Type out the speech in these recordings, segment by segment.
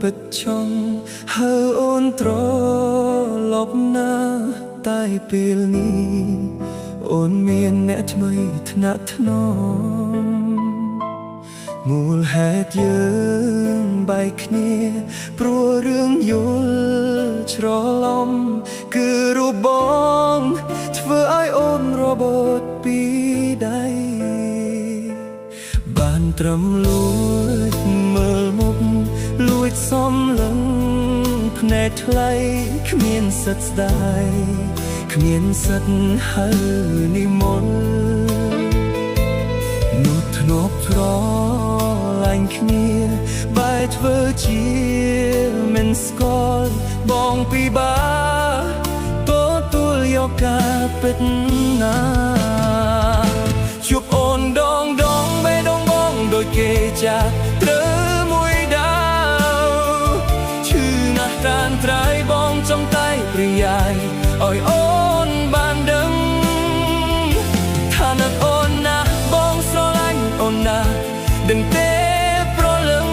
ពិតចង់ហើអូនត្រឡប់ណាតែពេលនេះអូនមានអ្នកថ្មីថ្នាក់ថ្នមមូលហេតុយើងបែកគ្នាព្រោះរឿងយល់ច្រឡំគឺរូបបងធ្វើឲ្យអូនរបូតពីដៃបានត្រឹមលួចមើលមុខលួចសំឡឹងភ្នែកថ្លៃគ្មានសិទ្ធស្ដាយគ្មានសិទ្ធហៅនិមន្តនោះធ្នប់ត្រឡាញ់គ្នាបែរធ្វើជាមិនស្គាល់បងពិបាកទទួលយកការពិតណាជួបអូនដងបេះដូងបងដូចគេចាស់ត្រូវមួយដាវឈឺណាស់ត្រានត្រៃបងចង់តែប្រយាយឲ្យអូនបានដឹងថានឹកអូនណាស់បងស្រឡាញ់អូនណាស់ដឹងទេប្រលឹង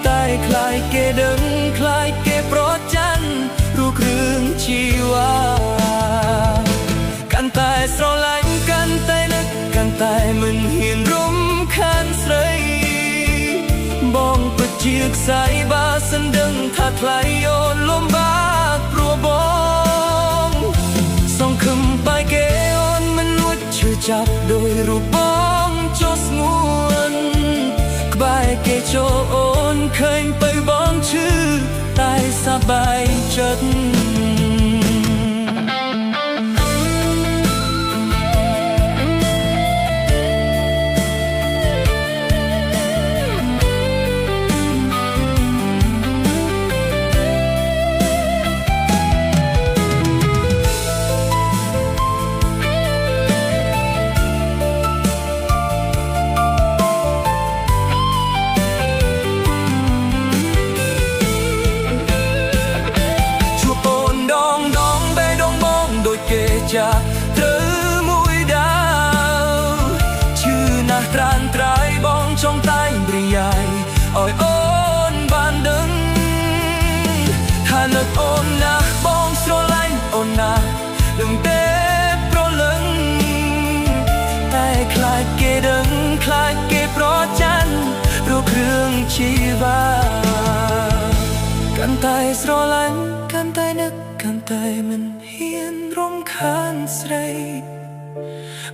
តែខ្លាយគេដឹងខ្លាយគេប្រច័ណ្ឌរូបគ្រឿងជីវ៉ាកាន់តែស្រឡាញ់កាន់តែនឹកកាន់តែមិនហ៊ានរំខានស្រីបងពិតជាខ្សែបើសិនដឹងថាថ្លៃអូនលំបាកព្រោះបងសង្ឃឹមបែកគេអូនមិនលួចឈឺចាប់ដោយរូបបងចុះស្ងួនក្បែរគេចូលអូនឃើញទៅបងឈឺតែសប្បាយចិត្តចាត្រូវមួយដាវឈឺណាស់ត្រានត្រៃបងចង់តែប្រយាយឲ្យអូនបានដឹងថានឹកអូនណាស់បងស្រឡាញ់អូនណាស់ដឹងទេប្រលឹងតែខ្លាចគេដឹងខ្លាចគេប្រច័ណ្ឌរូបគ្រឿងជីវ៉ាកាន់តែស្រឡាញ់កាន់តែនឹកកាន់តែមិនហ៊ានរំខានស្រី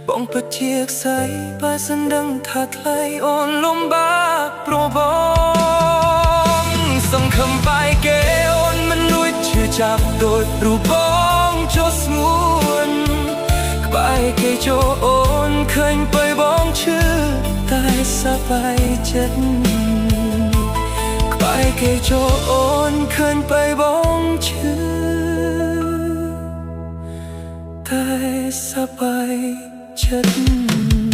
បងពិតជាខ្សែបើសិនដឹងថាថ្លៃអូនលំបាកព្រោះបងសង្ឃឹមបែកគេអូនមិនលួចឈឺចាប់ដូចរូបបងចុះស្ងួនក្បែរគេចូលអូនឃើញទៅបងឈឺតែសប្បាយចិត្តក្បែរគេចូលអូនឃើញទៅបងឈឺតែសប្បាយចិត្ត